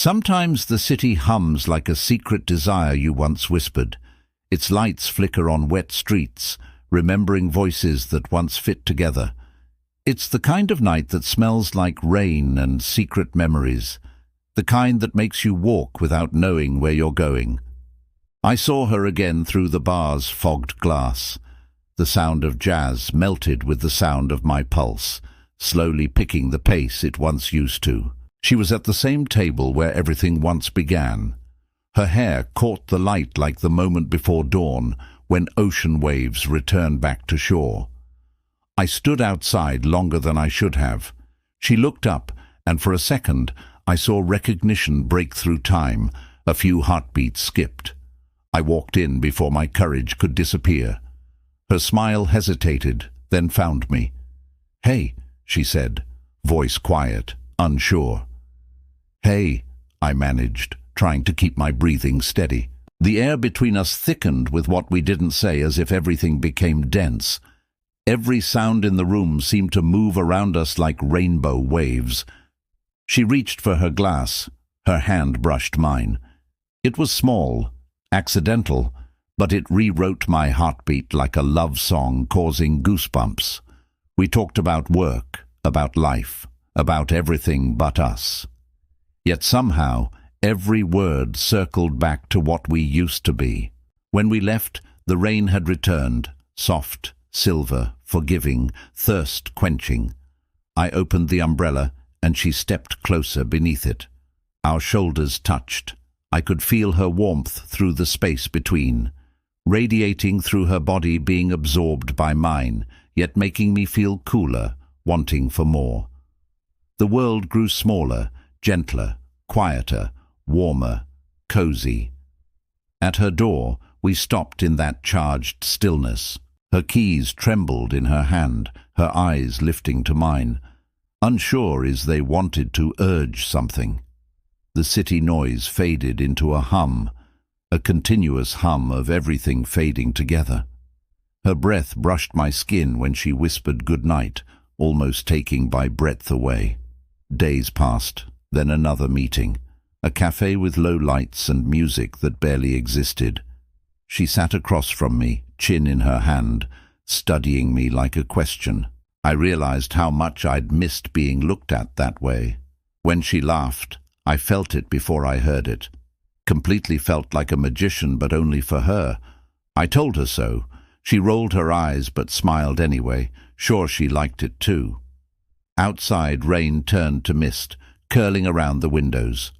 Sometimes the city hums like a secret desire you once whispered. Its lights flicker on wet streets, remembering voices that once fit together. It's the kind of night that smells like rain and secret memories, the kind that makes you walk without knowing where you're going. I saw her again through the bar's fogged glass. The sound of jazz melted with the sound of my pulse, slowly picking the pace it once used to. She was at the same table where everything once began. Her hair caught the light like the moment before dawn, when ocean waves returned back to shore. I stood outside longer than I should have. She looked up, and for a second I saw recognition break through time. A few heartbeats skipped. I walked in before my courage could disappear. Her smile hesitated, then found me. "Hey," she said, voice quiet, unsure. "Hey," I managed, trying to keep my breathing steady. The air between us thickened with what we didn't say, as if everything became dense. Every sound in the room seemed to move around us like rainbow waves. She reached for her glass. Her hand brushed mine. It was small, accidental, but it rewrote my heartbeat like a love song, causing goosebumps. We talked about work, about life, about everything but us. Yet somehow, every word circled back to what we used to be. When we left, the rain had returned, soft, silver, forgiving, thirst-quenching. I opened the umbrella, and she stepped closer beneath it. Our shoulders touched. I could feel her warmth through the space between, radiating through her body, being absorbed by mine, yet making me feel cooler, wanting for more. The world grew smaller, gentler, quieter, warmer, cozy. At her door, we stopped in that charged stillness. Her keys trembled in her hand, her eyes lifting to mine, unsure as they wanted to urge something. The city noise faded into a hum, a continuous hum of everything fading together. Her breath brushed my skin when she whispered goodnight, almost taking my breath away. Days passed, then another meeting, a cafe with low lights and music that barely existed. She sat across from me, chin in her hand, studying me like a question. I realized how much I'd missed being looked at that way. When she laughed, I felt it before I heard it. Completely felt like a magician, but only for her. I told her so. She rolled her eyes but smiled anyway, sure she liked it too. Outside, rain turned to mist, curling around the windows.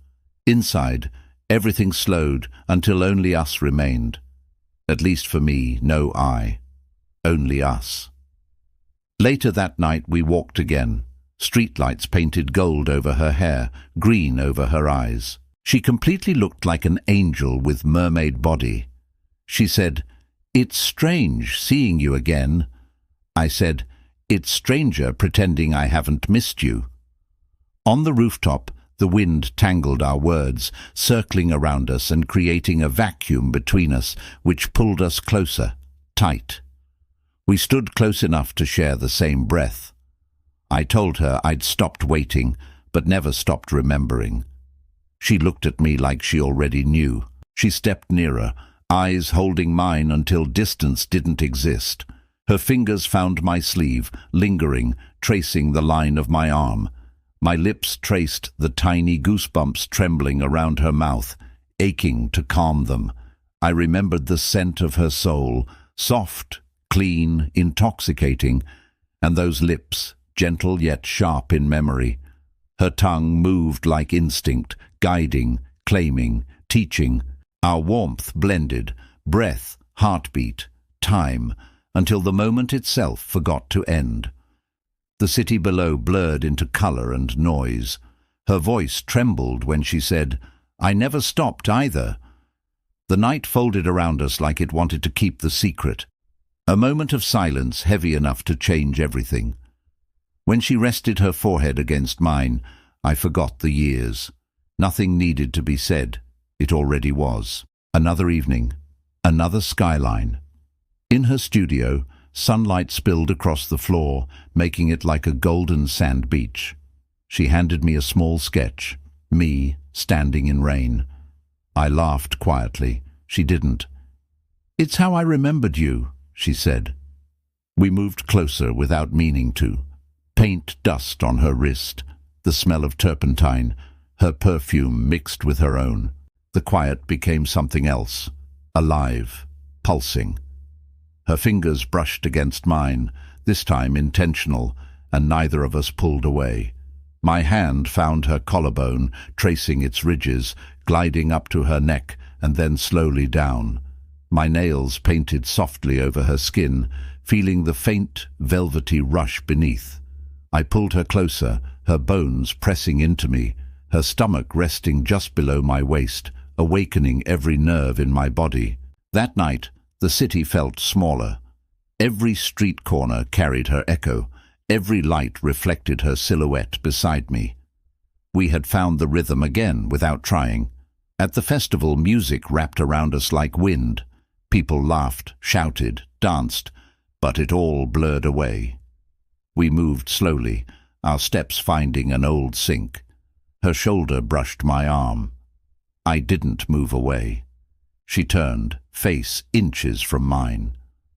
Inside, everything slowed until only us remained. At least for me, no I. Only us. Later that night we walked again. Streetlights painted gold over her hair, green over her eyes. She completely looked like an angel with mermaid body. She said, "It's strange seeing you again." I said, "It's stranger pretending I haven't missed you." On the rooftop, the wind tangled our words, circling around us and creating a vacuum between us, which pulled us closer, tight. We stood close enough to share the same breath. I told her I'd stopped waiting, but never stopped remembering. She looked at me like she already knew. She stepped nearer, eyes holding mine until distance didn't exist. Her fingers found my sleeve, lingering, tracing the line of my arm. My lips traced the tiny goosebumps trembling around her mouth, aching to calm them. I remembered the scent of her soul, soft, clean, intoxicating, and those lips, gentle yet sharp in memory. Her tongue moved like instinct, guiding, claiming, teaching. Our warmth blended, breath, heartbeat, time, until the moment itself forgot to end. The city below blurred into color and noise. Her voice trembled when she said, "I never stopped either." The night folded around us like it wanted to keep the secret. A moment of silence heavy enough to change everything. When she rested her forehead against mine, I forgot the years. Nothing needed to be said. It already was. Another evening. Another skyline. In her studio, sunlight spilled across the floor, making it like a golden sand beach. She handed me a small sketch. Me, standing in rain. I laughed quietly. She didn't. "It's how I remembered you," she said. We moved closer without meaning to. Paint dust on her wrist, the smell of turpentine, her perfume mixed with her own. The quiet became something else, alive, pulsing. Her fingers brushed against mine, this time intentional, and neither of us pulled away. My hand found her collarbone, tracing its ridges, gliding up to her neck and then slowly down. My nails painted softly over her skin, feeling the faint, velvety rush beneath. I pulled her closer, her bones pressing into me, her stomach resting just below my waist, awakening every nerve in my body. That night, the city felt smaller. Every street corner carried her echo. Every light reflected her silhouette beside me. We had found the rhythm again without trying. At the festival, music wrapped around us like wind. People laughed, shouted, danced, but it all blurred away. We moved slowly, our steps finding an old sync. Her shoulder brushed my arm. I didn't move away. She turned, face inches from mine.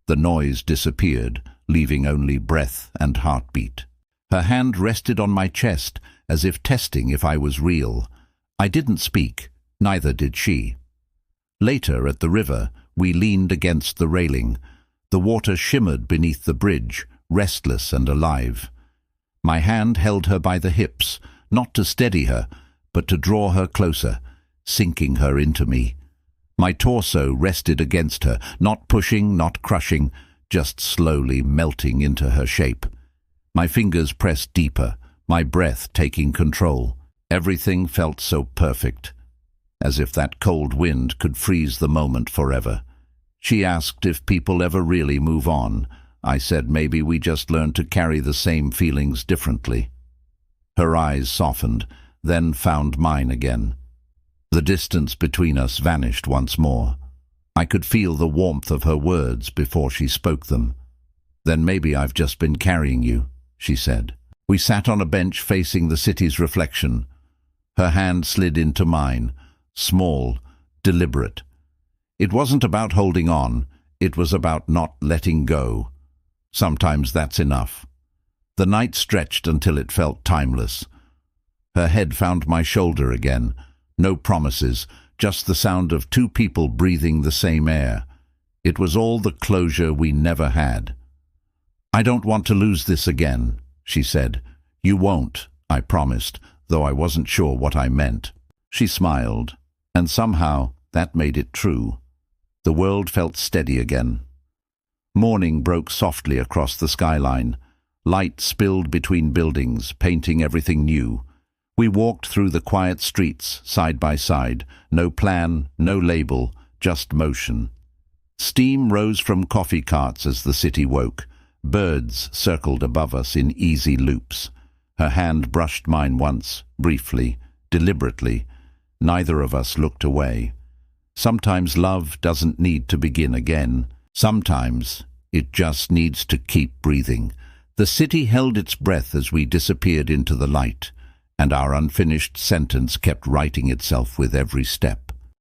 The noise disappeared, leaving only breath and heartbeat. Her hand rested on my chest, as if testing if I was real. I didn't speak, neither did she. Later, at the river, we leaned against the railing. The water shimmered beneath the bridge, restless and alive. My hand held her by the hips, not to steady her, but to draw her closer, sinking her into me. My torso rested against her, not pushing, not crushing, just slowly melting into her shape. My fingers pressed deeper, my breath taking control. Everything felt so perfect, as if that cold wind could freeze the moment forever. She asked if people ever really move on. I said maybe we just learn to carry the same feelings differently. Her eyes softened, then found mine again. The distance between us vanished once more. I could feel the warmth of her words before she spoke them. "Then maybe I've just been carrying you," she said. We sat on a bench facing the city's reflection. Her hand slid into mine, small, deliberate. It wasn't about holding on, it was about not letting go. Sometimes that's enough. The night stretched until it felt timeless. Her head found my shoulder again. No promises, just the sound of two people breathing the same air. It was all the closure we never had. "I don't want to lose this again," she said. "You won't," I promised, though I wasn't sure what I meant. She smiled, and somehow that made it true. The world felt steady again. Morning broke softly across the skyline. Light spilled between buildings, painting everything new. We walked through the quiet streets, side by side. No plan, no label, just motion. Steam rose from coffee carts as the city woke. Birds circled above us in easy loops. Her hand brushed mine once, briefly, deliberately. Neither of us looked away. Sometimes love doesn't need to begin again. Sometimes it just needs to keep breathing. The city held its breath as we disappeared into the light, and our unfinished sentence kept writing itself with every step.